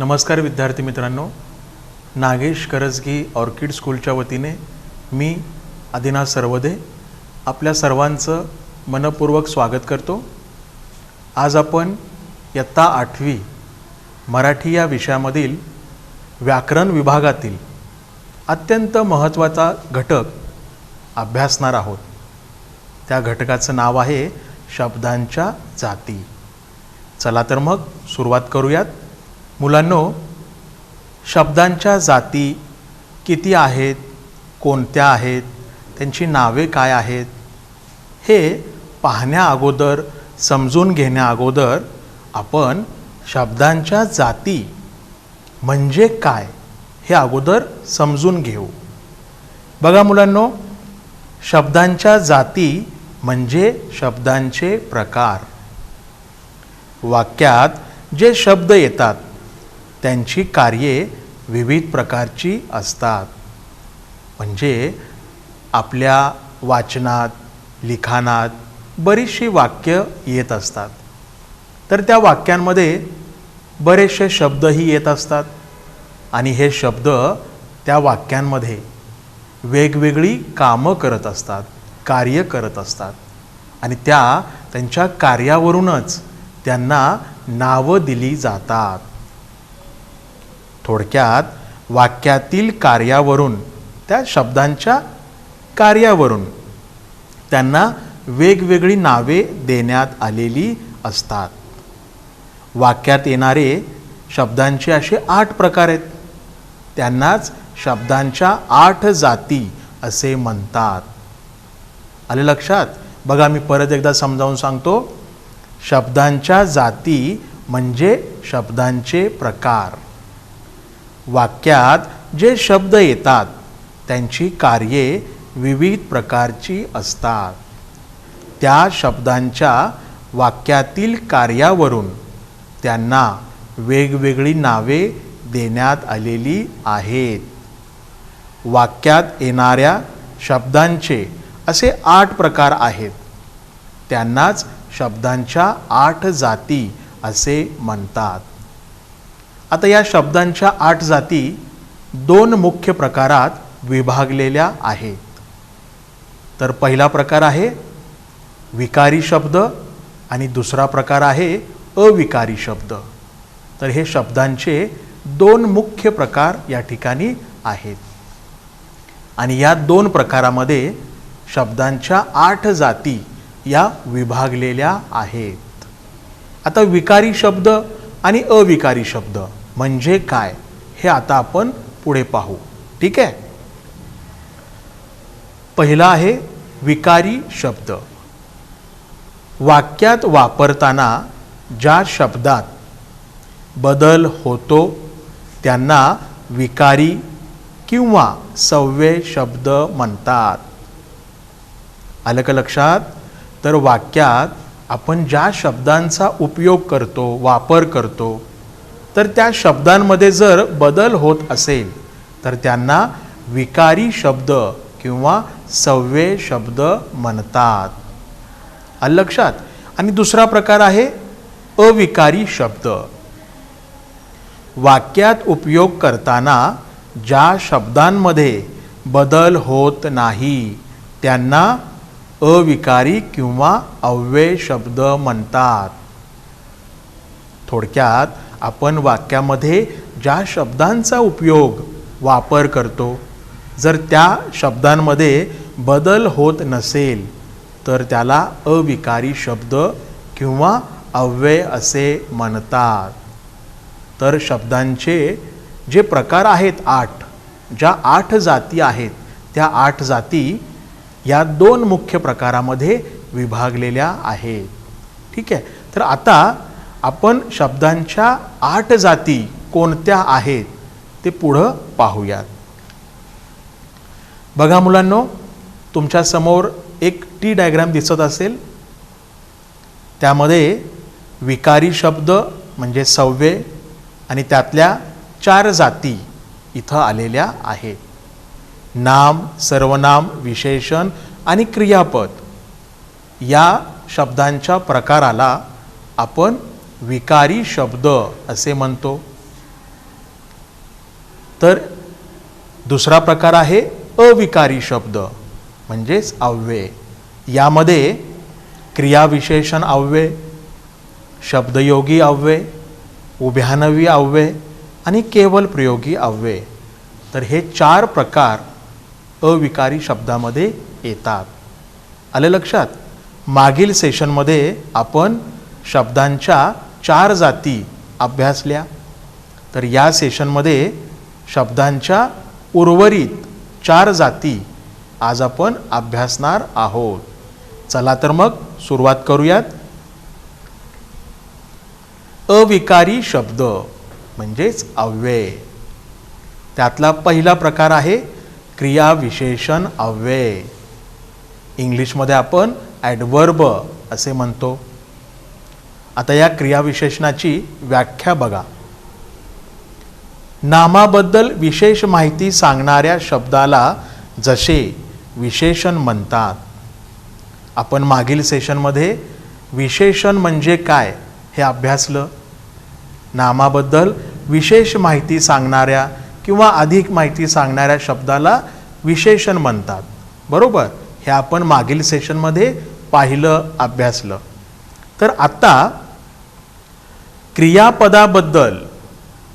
नमस्कार विद्यार्थी मित्रांनो, नागेश करजगी ऑर्किड स्कूलच्या वतीने मी आदिनाथ सरवदे आपल्या सर्वांचं मनपूर्वक स्वागत करतो। आज आपण इयत्ता 8वी मराठी या विषयामधील व्याकरण विभागातील अत्यंत महत्त्वाचा घटक अभ्यासणार आहोत। त्या घटकाचं नाव आहे शब्दांच्या जाती। चला तर मग सुरुवात करूयात। मुलांनो, शब्दांच्या जाती किती आहेत, कोणत्या आहेत, त्यांची नावे काय आहेत हे पाहण्या अगोदर, समजून घेण्या अगोदर आपण शब्दांच्या जाती म्हणजे काय हे अगोदर समजून घेऊ। बघा मुलांनो, शब्दांच्या जाती म्हणजे शब्दांचे प्रकार। वाक्यात जे शब्द येतात त्यांची कार्ये विविध प्रकारची असतात। म्हणजे आपल्या वाचनात, लिखाणात बरीचशी वाक्य येत असतात, तर त्या वाक्यांमध्ये बरेचसे शब्दही येत असतात आणि हे शब्द त्या वाक्यांमध्ये वेगवेगळी कामं करत असतात, कार्य करत असतात आणि त्यांच्या कार्यावरूनच त्यांना नावं दिली जातात। थोडक्यात वाक्यातील कार्यावरून, त्या शब्दांच्या कार्यावरून त्यांना वेगवेगळी नावे देण्यात आलेली असतात। वाक्यात येणारे शब्दांचे असे 8 प्रकार आहेत, त्यांनाच शब्दांच्या 8 जाती असे म्हणतात। आले लक्षात? बघा, मी परत एकदा समजावून सांगतो। शब्दांच्या जाती म्हणजे शब्दांचे प्रकार। वाक्यात जे शब्द येतात त्यांची कार्ये विविध प्रकारची असतात। त्या शब्दांच्या वाक्यातील कार्यावरून त्यांना वेगवेगळी नावे देण्यात आलेली आहेत। वाक्यात येणाऱ्या शब्दांचे असे 8 प्रकार आहेत, त्यांनाच शब्दांच्या 8 जाती असे म्हणतात। आता या शब्दांच्या 8 जाती 2 मुख्य प्रकारात विभागलेल्या आहेत। तर पहिला प्रकार आहे विकारी शब्द आणि दुसरा प्रकार आहे अविकारी शब्द। तर हे शब्दांचे 2 मुख्य प्रकार या ठिकाणी आहेत आणि या 2 प्रकारामध्ये शब्दांच्या 8 जाती या विभागलेल्या आहेत। आता विकारी शब्द आणि अविकारी शब्द म्हणजे काय हे आता आपण पुढे पाहू, ठीक आहे? पहिला आहे विकारी शब्द। वाक्यात वापरताना ज्या शब्दात बदल होतो त्यांना विकारी किंवा सव्य शब्द म्हणतात। आलं का लक्षात? तर वाक्यात आपण ज्या शब्दांचा उपयोग करतो, वापर करतो, तर त्या शब्दांमध्ये जर बदल होत असेल तर त्यांना विकारी शब्द किंवा सव्य शब्द म्हणतात। आलं लक्षात? आणि दुसरा प्रकार आहे अविकारी शब्द। वाक्यात उपयोग करताना ज्या शब्दांमध्ये बदल होत नाही त्यांना अविकारी किंवा अव्यय शब्द म्हणतात। थोडक्यात आपण वाक्यामध्ये ज्या शब्दांचा उपयोग, वापर करतो, जर त्या शब्दांमध्ये बदल होत नसेल तर त्याला अविकारी शब्द किंवा अव्यय असे म्हणतात। तर शब्दांचे जे प्रकार आहेत 8, ज्या 8 जाती आहेत त्या 8 जाती या 2 मुख्य प्रकारामध्ये विभागलेल्या आहेत, ठीक आहे? तर आता आपण शब्दांच्या 8 जाती कोणत्या आहेत ते पुढं पाहूयात। बघा मुलांनो, तुमच्या समोर एक टी डायग्राम दिसत असेल। त्यामध्ये विकारी शब्द म्हणजे सव्य आणि त्यातल्या 4 जाती इथं आलेल्या आहेत। नाम, सर्वनाम, विशेषण आणि क्रियापद या शब्दांच्या प्रकाराला आपण विकारी शब्द असे म्हणतो। तर दुसरा प्रकार आहे अविकारी शब्द म्हणजेच अव्यय. यामध्ये क्रियाविशेषण अव्यय, शब्दयोगी अव्यय, उभयान्वयी अव्यय आणि केवल प्रयोगी अव्यय, तर हे 4 प्रकार अविकारी शब्दामध्ये येतात. आले लक्षात? मागील सेशनमध्ये आपण शब्दांच्या 4 जाती अभ्यासल्या. तर या सेशनमध्ये शब्दांच्या उर्वरित 4 जाती आज आपण अभ्यासणार आहोत. चला तर मग सुरुवात करूयात. अविकारी शब्द म्हणजेच अव्यय. त्यातला पहिला प्रकार आहे क्रियाविशेषण अव्यय. इंग्लिशमध्ये आपण ॲडवर्ब असे म्हणतो. आता या क्रियाविशेषणाची व्याख्या बघा. नामाबद्दल विशेष माहिती सांगणाऱ्या शब्दाला जसे विशेषण म्हणतात. आपण मागील सेशनमध्ये विशेषण म्हणजे काय हे अभ्यासलं. नामाबद्दल विशेष माहिती सांगणाऱ्या किंवा अधिक माहिती सांगणाऱ्या शब्दाला विशेषण म्हणतात. बरोबर? हे आपण मागील सेशनमध्ये पाहिलं, अभ्यासलं. तर आता क्रियापदाबद्दल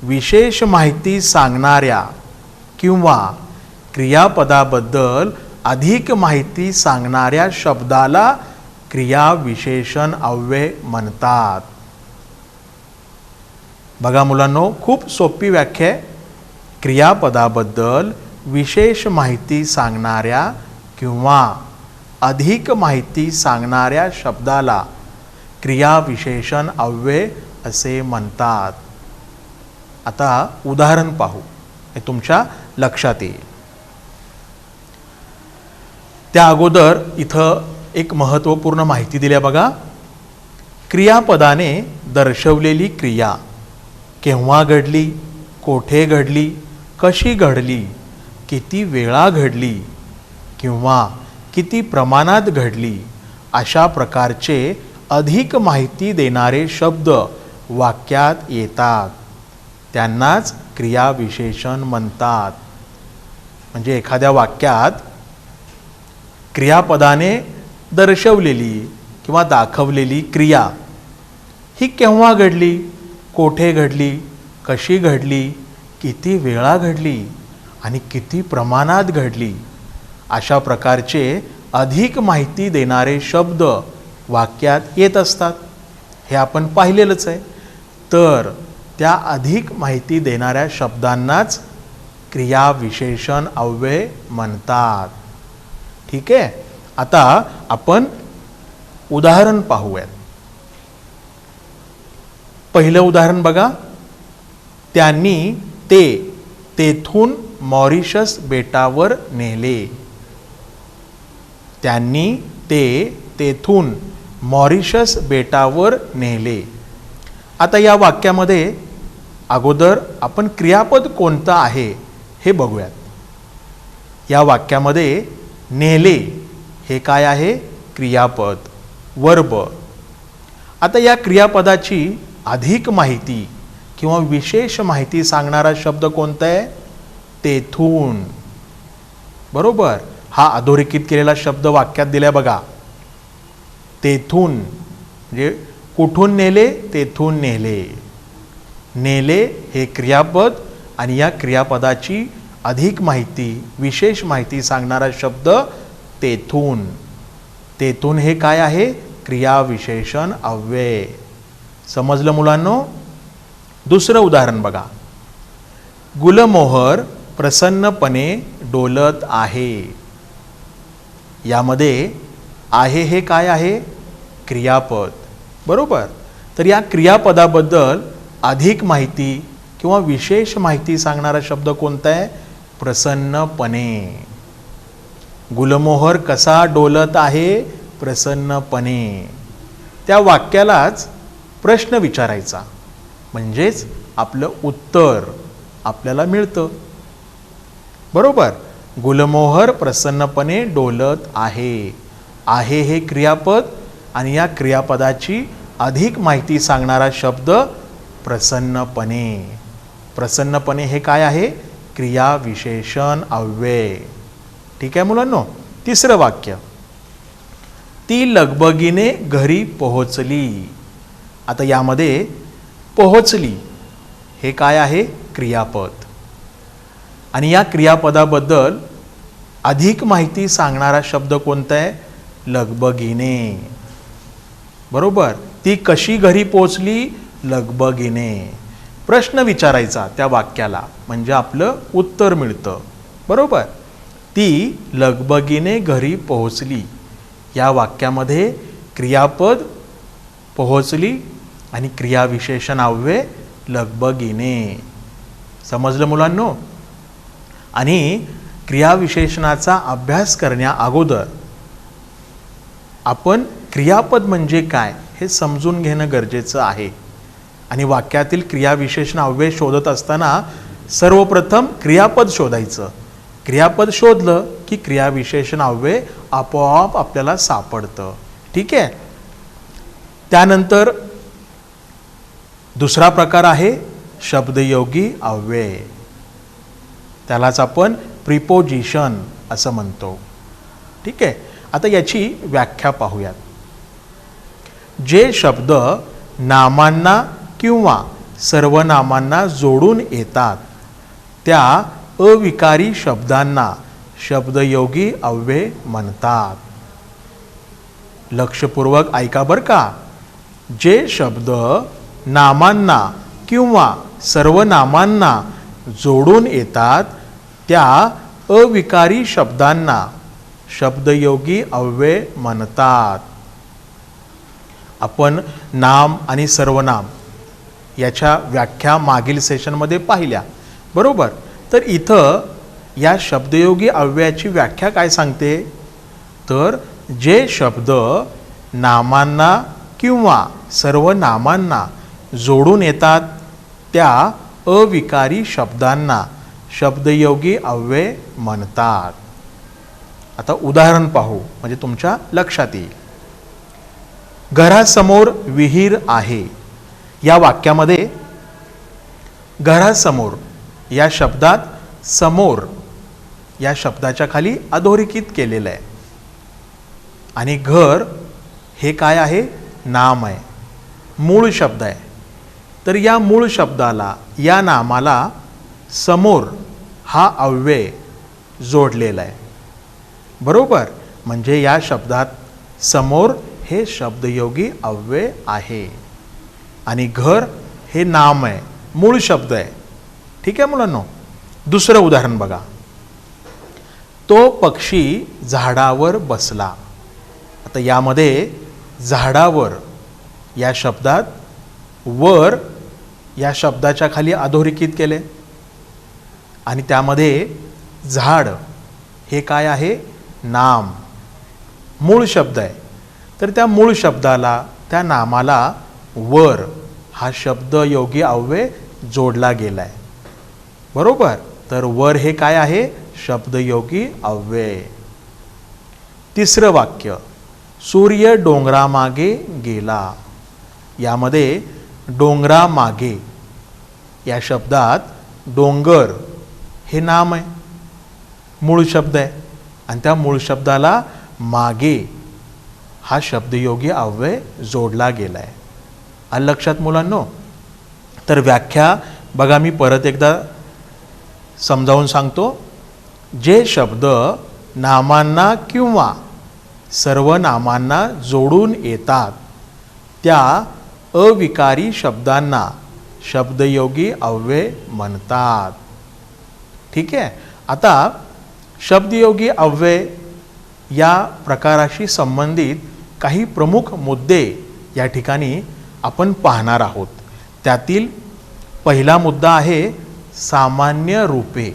विशेष माहिती सांगणाऱ्या किंवा क्रियापदाबद्दल अधिक माहिती सांगणाऱ्या शब्दाला क्रियाविशेषण अव्यय म्हणतात. बघा मुलांनो, खूप सोपी व्याख्या आहे. क्रियापदाबद्दल विशेष माहिती सांगणाऱ्या किंवा अधिक माहिती सांगणाऱ्या शब्दाला क्रियाविशेषण अव्यय असे म्हणतात. आता उदाहरण पाहू, हे तुमच्या लक्षात येईल. त्या अगोदर इथं एक महत्त्वपूर्ण माहिती दिल्या बघा. क्रियापदाने दर्शवलेली क्रिया केव्हा घडली, कोठे घडली, कशी घडली, किती वेळा घडली किंवा किती प्रमाणात घडली, अशा प्रकारचे अधिक माहिती देणारे शब्द वाक्यात येतात. त्यांनाच क्रियाविशेषण म्हणतात. म्हणजे एखाद्या वाक्यात क्रियापदाने दर्शवलेली किंवा दाखवलेली क्रिया ही केव्हा घडली, कोठे घडली, कशी घडली, किती वेळा घडली आणि किती प्रमाणात घडली, अशा प्रकारचे अधिक माहिती देणारे शब्द वाक्यात येत असतात. हे आपण पाहिलेलंच आहे. तर त्या अधिक माहिती देणाऱ्या शब्दांनाच क्रियाविशेषण अव्यय म्हणतात. ठीक आहे? आता आपण उदाहरण पाहूयात. पहिलं उदाहरण बघा. त्यांनी तेथून मॉरिशस बेटावर नेले. त्यांनी तेथून मॉरिशस बेटावर नेले. आता या वाक्यामध्ये अगोदर आपण क्रियापद कोणतं आहे हे बघूयात. या वाक्यामध्ये नेले हे काय आहे? क्रियापद, वर्ब. आता या क्रियापदाची अधिक माहिती किंवा विशेष माहिती सांगणारा शब्द कोणता आहे? तेथून. बरोबर? हा अधोरेखित केलेला शब्द वाक्यात दिला बघा. तेथून म्हणजे कुठून नेले? तेथून नेले. नेले हे क्रियापद आणि या क्रियापदाची अधिक माहिती, विशेष माहिती सांगणारा शब्द तेथून. तेथून हे काय आहे? क्रियाविशेषण अव्यय. समजलं मुलांनो? दुसरं उदाहरण बघा. गुलमोहर प्रसन्नपणे डोलत आहे. यामध्ये आहे हे काय आहे? क्रियापद. बरोबर? तर या क्रियापदाबद्दल अधिक माहिती किंवा विशेष माहिती सांगणारा शब्द कोणता आहे? प्रसन्नपणे. गुलमोहर कसा डोलत आहे? प्रसन्नपणे. त्या वाक्यालाच प्रश्न विचारायचा म्हणजेच आपलं उत्तर आपल्याला मिळतं. बरोबर? गुलमोहर प्रसन्नपणे डोलत आहे. आहे हे क्रियापद आणि या क्रियापदाची अधिक माहिती सांगणारा शब्द प्रसन्नपणे. प्रसन्नपणे हे काय आहे? क्रिया विशेषण अव्यय. ठीक आहे मुलांनो. तिसरं वाक्य, ती लगबगीने घरी पोहोचली. आता यामध्ये पोहोचली हे काय आहे? क्रियापद. आणि या क्रियापदाबद्दल अधिक माहिती सांगणारा शब्द कोणता आहे? लगबगीने. बरोबर. ती कशी घरी पोहोचली? लगबगीने. प्रश्न विचारायचा त्या वाक्याला म्हणजे आपलं उत्तर मिळतं. बरोबर. ती लगबगीने घरी पोहोचली या वाक्यामध्ये क्रियापद पोहोचली आणि क्रियाविशेषण अव्यय लगबगीने. समजलं मुलांनो. आणि क्रियाविशेषणाचा अभ्यास करण्या अगोदर आपण क्रियापद म्हणजे काय हे समजून घेणं गरजेचं आहे. आणि वाक्यातील क्रियाविशेषण अव्यय शोधत असताना सर्वप्रथम क्रियापद शोधायचं. क्रियापद शोधलं की क्रियाविशेषण अव्यय आपोआप आपल्याला सापडतं. ठीक आहे. त्यानंतर दुसरा प्रकार आहे शब्दयोगी अव्यय. त्यालाच आपण प्रिपोजिशन असं म्हणतो. ठीक आहे. आता याची व्याख्या पाहूयात. जे शब्द नामांना किंवा सर्वनामांना जोडून येतात त्या अविकारी शब्दांना शब्दयोगी अव्यय म्हणतात. लक्षपूर्वक ऐका बरं का. जे शब्द नामांना किंवा सर्वनामांना जोडून येतात त्या अविकारी शब्दांना शब्दयोगी अव्यय म्हणतात. आपण नाम आणि सर्वनाम याच्या व्याख्या मागील सेशनमध्ये पाहिल्या. बरोबर. तर इथं या शब्दयोगी अव्ययाची व्याख्या काय सांगते? तर जे शब्द नामांना किंवा सर्वनामांना जोडून येतात त्या अविकारी शब्दांना शब्दयोगी अव्यय म्हणतात. आता उदाहरण पाहू म्हणजे तुमच्या लक्षात येईल. घरासमोर विहीर आहे या वाक्यामध्ये घरासमोर या शब्दात समोर या शब्दाच्या खाली अधोरेखित केलेलं आहे. आणि घर हे काय आहे? नाम आहे, मूळ शब्द आहे. तर या मूळ शब्दाला या नामाला समोर हा अव्यय जोडलेला आहे. बरोबर. म्हणजे या शब्दात समोर हे शब्दयोगी अव्यय आहे आणि घर हे नाम आहे, मूळ शब्द आहे. ठीक आहे मुलांनो. दुसरं उदाहरण बघा. तो पक्षी झाडावर बसला. आता यामध्ये झाडावर या शब्दात वर या शब्दाच्या खाली अधोरेखित केले आणि त्यामध्ये झाड हे काय आहे? नाम, मूळ शब्द आहे. तर त्या मूळ शब्दाला त्या नामाला वर हा शब्दयोगी अव्यय जोडला गेला आहे. बरोबर. तर वर हे काय आहे? शब्दयोगी अव्यय. तिसरं वाक्य, सूर्य डोंगरामागे गेला. यामध्ये डोंगरामागे या शब्दात डोंगर हे नाम आहे, मूळ शब्द आहे. आणि त्या मूळ शब्दाला मागे हा शब्दयोगी अव्यय जोडला गेला आहे. आलं लक्षात मुलांनो. तर व्याख्या बघा मी परत एकदा समजावून सांगतो. जे शब्द नामांना किंवा सर्वनामांना जोडून येतात त्या अविकारी शब्दांना शब्दयोगी अव्यय म्हणतात. ठीक आहे. आता शब्दयोगी अव्यय या प्रकाराशी संबंधित काही प्रमुख मुद्दे या ठिकाणी आपण पाहणार आहोत. त्यातील पहिला मुद्दा आहे सामान्य रूपे.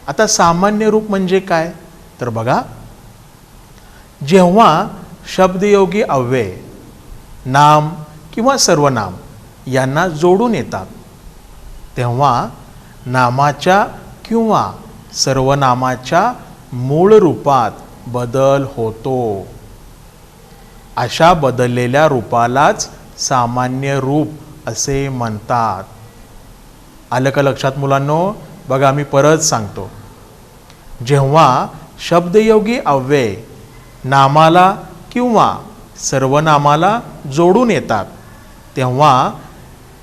आता सामान्य रूप म्हणजे काय? तर बघा, जेव्हा शब्दयोगी अव्यय नाम किंवा सर्वनाम यांना जोडून येतात तेव्हा नामाच्या किंवा सर्वनामाच्या मूळ रूपात बदल होतो. अशा बदललेल्या रूपालाच सामान्य रूप असे म्हणतात. आलं का लक्षात मुलांनो? बघा मी परत सांगतो. जेव्हा शब्दयोगी अव्यय नामाला किंवा सर्वनामाला जोडून येतात तेव्हा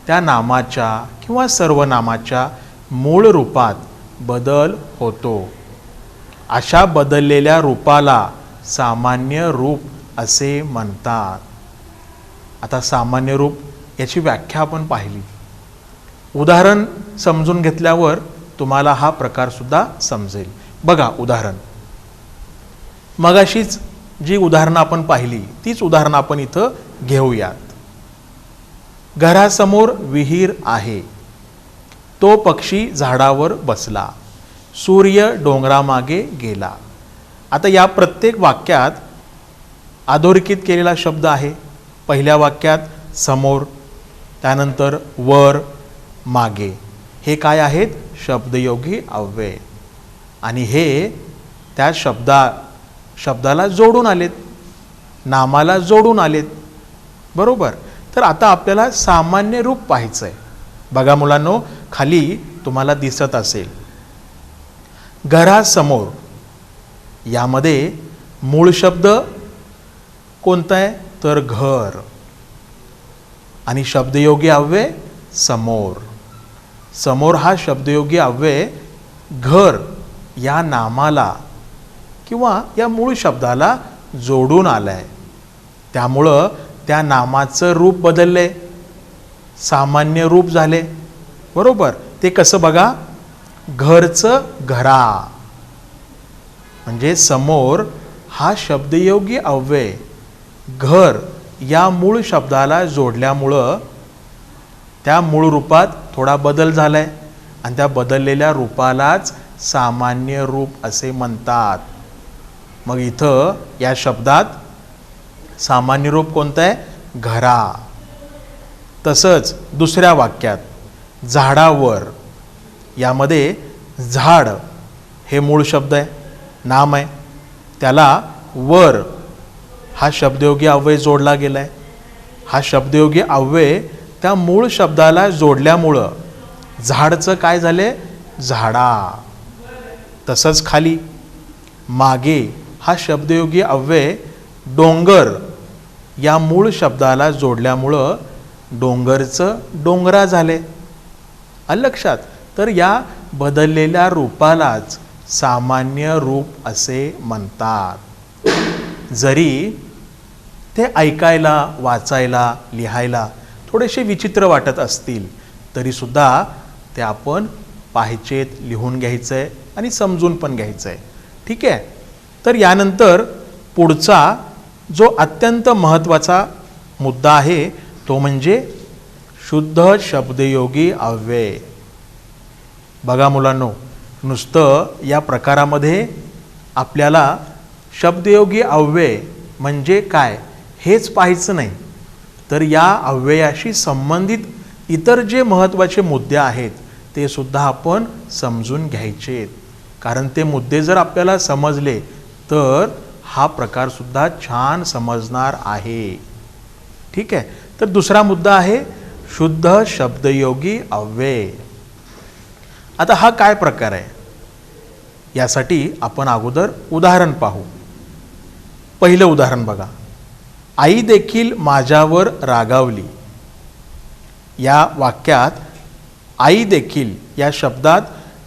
त्या नामाच्या किंवा सर्वनामाच्या मूळ रूपात बदल होतो. अशा बदललेल्या रूपाला सामान्य रूप असे म्हणतात. आता सामान्य रूप याची व्याख्या आपण पाहिली. उदाहरण समजून घेतल्यावर तुम्हाला हा प्रकार सुद्धा समजेल. बघा उदाहरण, मगाशीच जी उदाहरणं आपण पाहिली तीच उदाहरणं आपण इथं घेऊयात. घरासमोर विहीर आहे, तो पक्षी झाडावर बसला, सूर्य डोंगरामागे गेला. आता या प्रत्येक वाक्यात अधोरेखित केलेला शब्द आहे. पहिल्या वाक्यात समोर, त्यानंतर वर, मागे. हे काय आहेत? शब्दयोगी अव्यय. आणि हे त्या शब्दाला जोडून आलेत, नामाला जोडून आलेत. बरोबर. तर आता आपल्याला सामान्य रूप पाहायचं आहे. बघा मुलांनो, खाली तुम्हाला दिसत असेल घरासमोर, यामध्ये मूळ शब्द कोणता आहे? तर घर. आणि शब्दयोगी अव्यय समोर. समोर हा शब्दयोगी अव्यय घर या नामाला किंवा या मूळ शब्दाला जोडून आलाय. त्यामुळं त्या नामाचं रूप बदलले, सामान्य रूप झाले. बरोबर. ते कसं बघा, घरचं घरा. म्हणजे समोर हा शब्दयोगी अव्यय घर या मूळ शब्दाला जोडल्यामुळं त्या मूळ रूपात थोडा बदल झालाय आणि त्या बदललेल्या रूपालाच सामान्य रूप असे म्हणतात. मग इथं या शब्दात सामान्य रूप कोणतं आहे? घरा. तसंच दुसऱ्या वाक्यात झाडावर, यामध्ये झाड हे मूळ शब्द आहे, नाम आहे. त्याला वर हा शब्दयोगी अव्यय जोडला गेलाय. हा शब्दयोगी अव्यय त्या मूळ शब्दाला जोडल्यामुळं झाडचं काय झाले? झाडा. तसंच खाली मागे हा शब्दयोगी अव्यय डोंगर या मूळ शब्दाला जोडल्यामुळं डोंगरचं डोंगरा झाले. आलं लक्षात? तर या बदललेल्या रूपालाच सामान्य रूप असे म्हणतात. जरी ते ऐकायला, वाचायला, लिहायला थोडेसे विचित्र वाटत असतील तरी सुद्धा ते आपण पाहायचेत, लिहून घ्यायचंय आणि समजून पण घ्यायचंय. ठीक आहे. तर यानंतर पुढचा जो अत्यंत महत्त्वाचा मुद्दा आहे तो म्हणजे शुद्ध शब्दयोगी अव्यय. बघा मुलांनो, नुसतं या प्रकारामध्ये आपल्याला शब्दयोगी अव्यय म्हणजे काय हेच पाहायचं नाही, तर या अव्ययाशी संबंधित इतर जे महत्त्वाचे मुद्दे आहेत ते सुद्धा आपण समजून घ्यायचे. कारण ते मुद्दे जर आपल्याला समजले तर हा प्रकार सुद्धा छान समजणार आहे. ठीक आहे. तर दुसरा मुद्दा आहे शुद्ध शब्दयोगी अव्यय. आता हा काय प्रकार आहे यासाठी आपण अगोदर उदाहरण पाहू. पहिलं उदाहरण बघा, आई देखील माझ्यावर रागावली. या वाक्यात आई देखील या शब्दात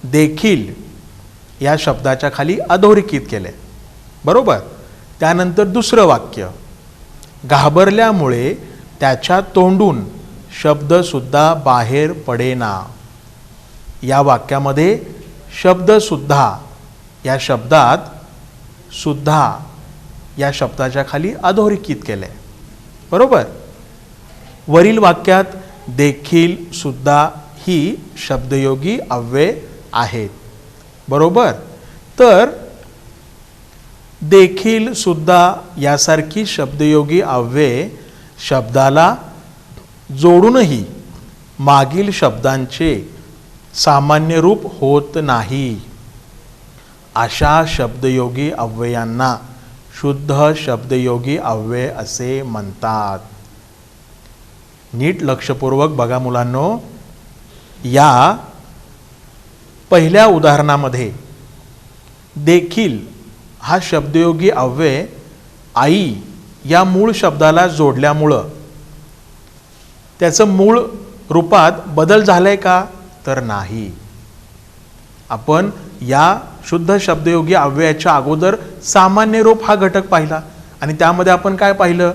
देखील या शब्दाच्या खाली अधोरेखित केले. बरोबर. त्यानंतर दुसरं वाक्य, घाबरल्यामुळे त्याच्या तोंडून शब्द सुद्धा बाहेर पडेना. या वाक्यामध्ये शब्द सुद्धा या शब्दात सुद्धा या शब्दाच्या खाली अधोरेखित केले. बरोबर. वरील वाक्यात देखील सुद्धा ही शब्दयोगी अव्यय आहेत. बरोबर. तर देखील सुद्धा यासारखी शब्दयोगी अव्यय शब्दाला जोडूनही मागील शब्दांचे सामान्य रूप होत नाही. अशा शब्दयोगी अव्ययांना शुद्ध शब्दयोगी अव्यय असे म्हणतात. नीट लक्षपूर्वक बघा मुलांनो, या पहिल्या उदाहरणामध्ये देखील हा शब्दयोगी अव्यय आई या मूळ शब्दाला जोडल्यामुळं त्याचं मूळ रूपात बदल झालाय का? तर नाही. आपण या शुद्ध शब्दयोगी अव्ययाच्या अगोदर सामान्य रूप हा घटक पाहिला आणि त्यामध्ये आपण काय पाहिलं?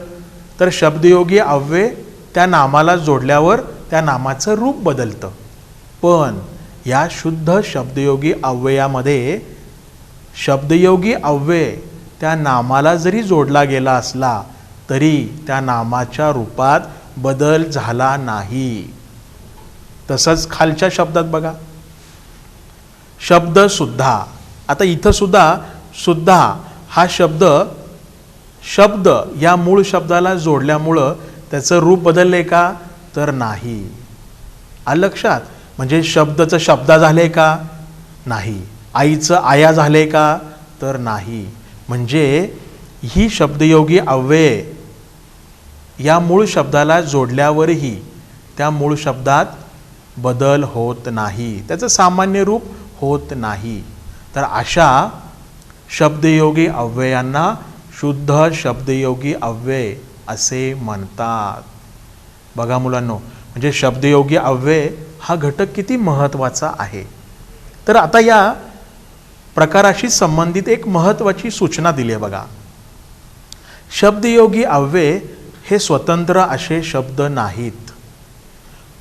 तर शब्दयोगी अव्यय त्या नामाला जोडल्यावर त्या नामाचं रूप बदलतं. पण या शुद्ध शब्दयोगी अव्ययामध्ये शब्दयोगी अव्यय त्या नामाला जरी जोडला गेला असला तरी त्या नामाच्या रूपात बदल झाला नाही. तसंच खालच्या शब्दात बघा, शब्द सुद्धा. आता इथं सुद्धा हा शब्द या मूळ शब्दाला जोडल्यामुळं त्याचं रूप बदलले का? तर नाही. आलं लक्षात? म्हणजे शब्दचं शब्दा झाले का? नाही. आईचं आया झाले का? तर नाही. म्हणजे ही शब्दयोगी अव्यय या मूळ शब्दाला जोडल्यावरही त्या मूळ शब्दात बदल होत नाही, त्याचं सामान्य रूप होत नाही. तर अशा शब्दयोगी अव्ययांना शुद्ध शब्दयोगी अव्यय असे म्हणतात. बघा मुलांनो, म्हणजे शब्दयोगी अव्यय हा घटक किती महत्त्वाचा आहे. तर आता या प्रकाराशी संबंधित एक महत्त्वाची सूचना दिली आहे बघा. शब्दयोगी अव्यय हे स्वतंत्र असे शब्द नाहीत.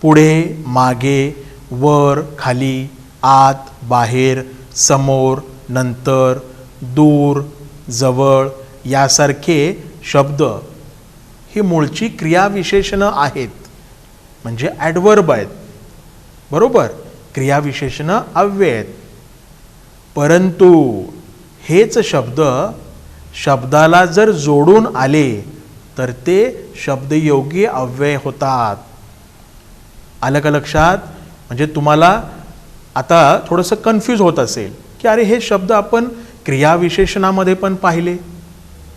पुढे, मागे, वर, खाली, आत, बाहेर, समोर, नंतर, दूर, जवळ यासारखे शब्द ही मूळची क्रियाविशेषणं आहेत, म्हणजे ॲडवर्ब आहेत. बरोबर, क्रियाविशेषणं अव्यय आहेत. परंतु हेच शब्दाला जर जोडून आले तर ते शब्दयोगी अव्यय होतात. आलं का लक्षात? म्हणजे तुम्हाला आता थोडंसं कन्फ्यूज होत असेल की अरे हे शब्द आपण क्रियाविशेषणामध्ये पण पाहिले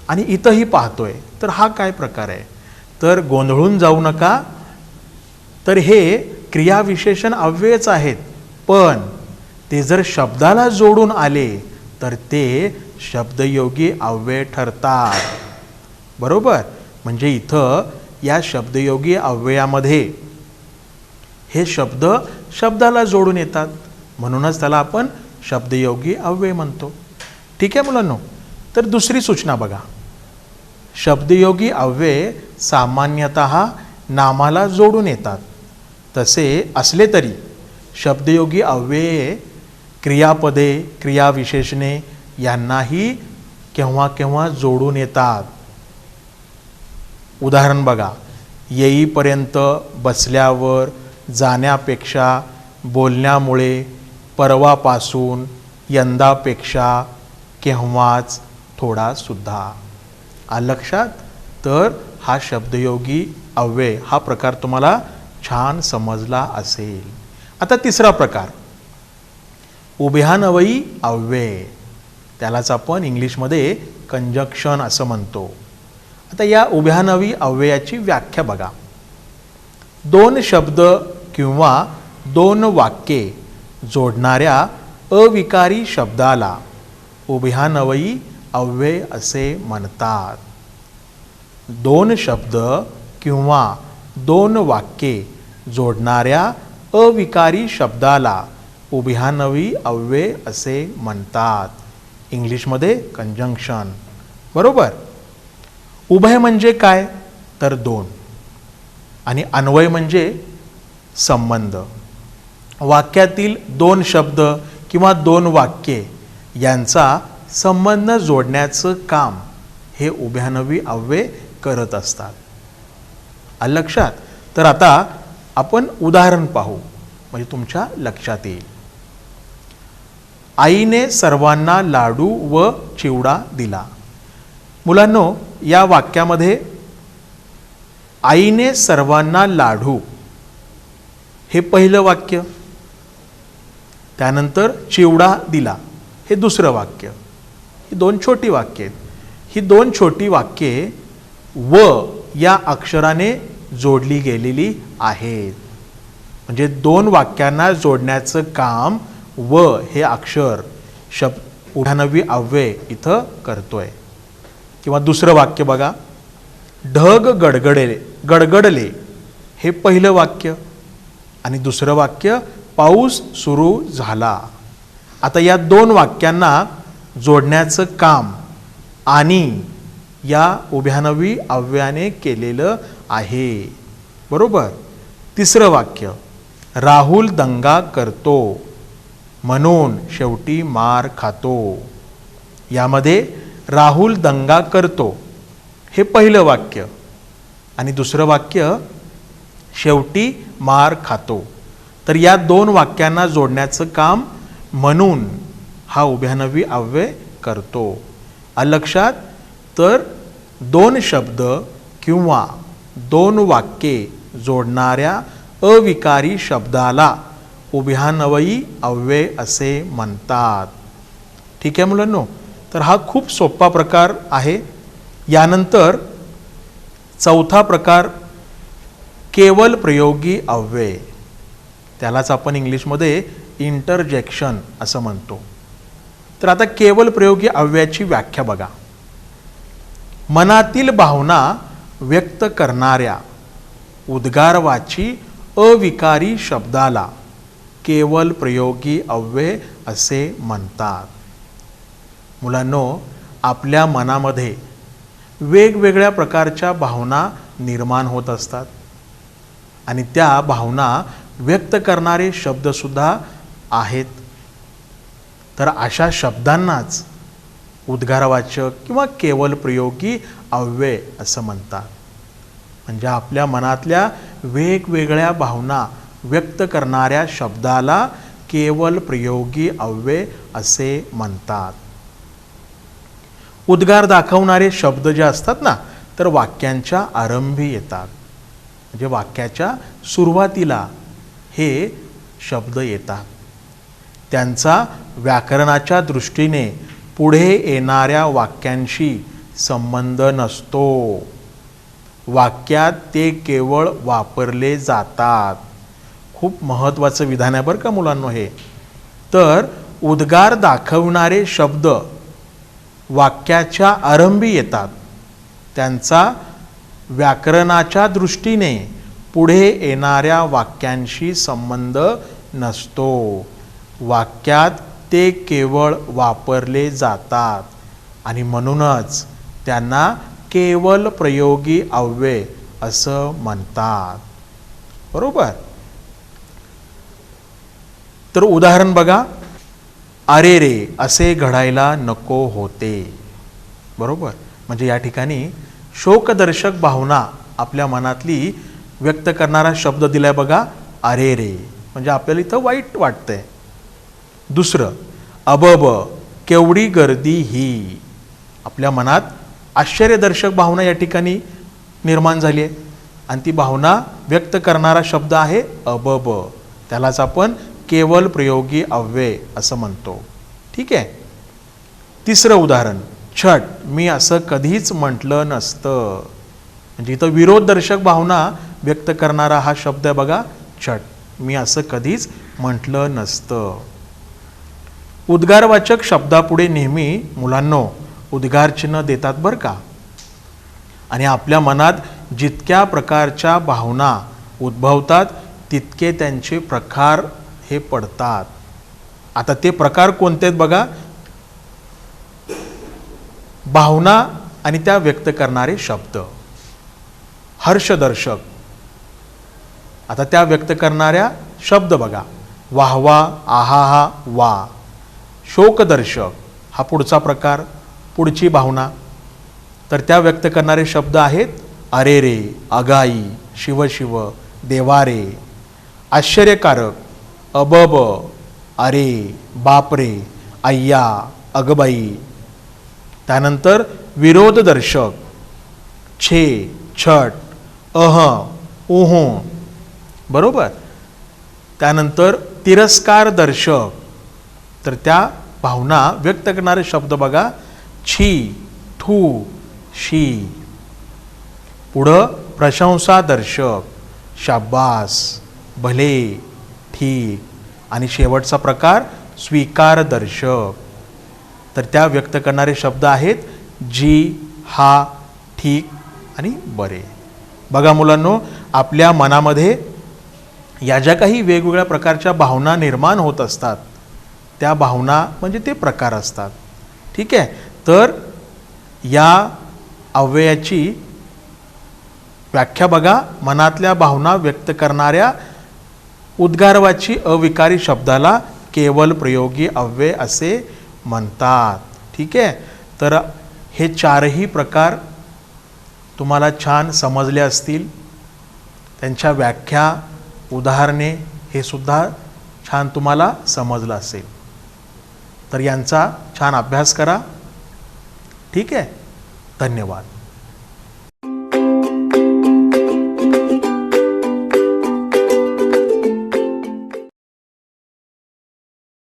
आणि इथंही पाहतोय, तर हा काय प्रकार आहे? तर गोंधळून जाऊ नका. तर हे क्रियाविशेषण अव्ययच आहेत, पण ते जर शब्दाला जोडून आले तर ते शब्दयोगी अव्यय ठरतात. बरोबर, म्हणजे इथं या शब्दयोगी अव्ययामध्ये हे शब्दाला जोडून येतात, म्हणूनच त्याला आपण शब्दयोगी अव्यय म्हणतो. ठीक आहे मुलांनो? तर दुसरी सूचना बघा, शब्दयोगी अव्यय सामान्यतः नामाला जोडून येतात. तसे असले तरी शब्दयोगी अव्यये क्रियापदे, क्रियाविशेषणे यांनाही केव्हा केव्हा जोडून येतात. उदाहरण बघा, येईपर्यंत, बसल्यावर, जाण्यापेक्षा, बोलण्यामुळे, परवापासून, यंदापेक्षा, केव्हाच, थोडा सुद्धा. आलं लक्षात? तर हा शब्दयोगी अव्यय हा प्रकार तुम्हाला छान समजला असेल. आता तिसरा प्रकार, उभयान्वयी अव्यय. त्यालाच आपण इंग्लिशमध्ये कंजक्शन असं म्हणतो. आता या उभयान्वयी अव्ययाची व्याख्या बघा. दोन शब्द किंवा दोन वाक्ये जोडणाऱ्या अविकारी शब्दाला उभयान्वयी अव्यय असे म्हणतात. दोन शब्द किंवा दोन वाक्ये जोडणाऱ्या अविकारी शब्दाला उभयान्वयी अव्यय असे म्हणतात. इंग्लिशमध्ये कंजंक्शन. बरोबर. उभय म्हणजे काय? तर दोन, आणि अन्वय म्हणजे संबंध. वाक्यातील दोन शब्द किंवा दोन वाक्ये यांचा संबंध जोडण्याचं काम हे उभयान्वयी अव्यय करत असतात. आलं लक्षात? तर आता आपण उदाहरण पाहू म्हणजे तुमच्या लक्षात येईल. आईने सर्वांना लाडू व चिवडा दिला. मुलांनो, या वाक्यामध्ये आईने सर्वांना लाडू हे पहिलं वाक्य, त्यानंतर चिवडा दिला हे दुसरं वाक्य. ही दोन छोटी वाक्ये आहेत. ही दोन छोटी वाक्ये व या अक्षराने जोडली गेलेली आहेत. म्हणजे दोन वाक्यांना जोडण्याचं काम व हे अक्षर उभ्यानवी अव्यय इथं करतोय. किंवा दुसरं वाक्य बघा, ढग गडगडले हे पहिलं वाक्य आणि दुसरं वाक्य पाऊस सुरू झाला. आता या दोन वाक्यांना जोडण्याचं काम आणि या उभ्यानवी अव्ययाने केलेलं आहे. बरोबर. तिसरं वाक्य, राहुल दंगा करतो म्हणून शेवटी मार खातो. यामध्ये राहुल दंगा करतो हे पहिलं वाक्य आणि दुसरं वाक्य शेवटी मार खातो. तर या दोन वाक्यांना जोडण्याचं काम म्हणून हा उभ्यानवी अव्यय करतो. लक्षात. तर दोन शब्द किंवा दोन वाक्ये जोडणाऱ्या अविकारी शब्दाला उभ्यान्वयी अव्यय असे म्हणतात. ठीक आहे मुलांनो. तर हा खूप सोपा प्रकार आहे. यानंतर चौथा प्रकार केवल प्रयोगी अव्यय, त्यालाच आपण इंग्लिशमध्ये इंटरजेक्शन असं म्हणतो. तर आता केवल प्रयोगी अव्ययाची व्याख्या बघा. मनातील भावना व्यक्त करणाऱ्या उद्गारवाची अविकारी शब्दाला केवल प्रयोगी अव्यय असे म्हणतात. मुलांनो, आपल्या मनामध्ये वेगवेगळ्या प्रकारच्या भावना निर्माण होत असतात आणि त्या भावना व्यक्त करणारे शब्दसुद्धा आहेत. तर अशा शब्दांनाच उद्गारवाचक किंवा केवल प्रयोगी अव्यय असं म्हणतात. म्हणजे आपल्या मनातल्या वेगवेगळ्या भावना व्यक्त करणाऱ्या शब्दाला केवल प्रयोगी अव्यय असे म्हणतात. उद्गार दाखवणारे शब्द जे असतात ना, तर वाक्यांच्या आरंभी येतात. म्हणजे वाक्याच्या सुरुवातीला हे शब्द येतात. त्यांचा व्याकरणाच्या दृष्टीने पुढे येणाऱ्या वाक्यांशी संबंध नसतो. वाक्यात ते केवळ वापरले जातात. खूप महत्त्वाचं विधान आहे बरं का मुलांनो हे. तर उद्गार दाखवणारे शब्द वाक्याच्या आरंभी येतात. त्यांचा व्याकरणाच्या दृष्टीने पुढे येणाऱ्या वाक्यांशी संबंध नसतो. वाक्यात ते केवळ वापरले जातात आणि म्हणूनच त्यांना केवल प्रयोगी अव्यय असं म्हणतात. बरोबर. तर उदाहरण बघा, अरे रे असे घडायला नको होते. बरोबर. म्हणजे या ठिकाणी शोकदर्शक भावना आपल्या मनातली व्यक्त करणारा शब्द दिलाय बघा, अरे रे. म्हणजे आपल्याला इथं वाईट वाटतंय. दुसरं, अबब केवढी गर्दी ही. आपल्या मनात आश्चर्यदर्शक भावना या ठिकाणी निर्माण झाली आहे आणि ती भावना व्यक्त करणारा शब्द आहे अबब. त्यालाच आपण केवल प्रयोगी अव्यय असं म्हणतो. ठीक आहे. तिसरं उदाहरण, छट मी असं कधीच म्हटलं नसतं. म्हणजे इथं विरोधदर्शक भावना व्यक्त करणारा हा शब्द आहे बघा, छट. मी असं कधीच म्हटलं नसतं. उद्गारवाचक शब्दापुढे नेहमी मुलांनो उद्गार चिन्ह देतात बरं का. आणि आपल्या मनात जितक्या प्रकारच्या भावना उद्भवतात तितके त्यांचे प्रकार हे पडतात. आता ते प्रकार कोणते आहेत बघा, भावना आणि त्या व्यक्त करणारे शब्द. हर्षदर्शक, आता त्या व्यक्त करणाऱ्या शब्द बघा, वाहवा, आहाहा, वा. शोकदर्शक हा पुढचा प्रकार, पुढची भावना. तर त्या व्यक्त करणारे शब्द आहेत अरे रे, अगाई, शिवशिव, देवारे. आश्चर्यकारक, अबब, अरे, बापरे, अय्या, अगबाई. त्यानंतर विरोधदर्शक, छे, छट, उह. बरोबर. त्यानंतर तिरस्कार दर्शक, तर त्या भावना व्यक्त करणारे शब्द बघा, छी, थू, शी. पुढं प्रशंसा दर्शक, शाबास, भले, ठीक. आणि शेवटचा प्रकार स्वीकारदर्शक. तर त्या व्यक्त करणारे शब्द आहेत जी, हा, ठीक आणि बरे. बघा मुलांनो, आपल्या मनामध्ये या ज्या काही वेगवेगळ्या प्रकारच्या भावना निर्माण होत असतात त्या भावना म्हणजे ते प्रकार असतात. ठीक आहे. तर या अव्ययाची व्याख्या बघा. मनातल्या भावना व्यक्त करणाऱ्या उद्गारवाची अविकारी शब्दाला केवल प्रयोगी अव्यय असे म्हणतात. ठीक आहे. तर हे चारही प्रकार तुम्हाला छान समजले असतील. त्यांच्या व्याख्या, उदाहरणे हे सुद्धा छान तुम्हाला समजलं असेल. तर यांचा छान अभ्यास करा. ठीक आहे. धन्यवाद.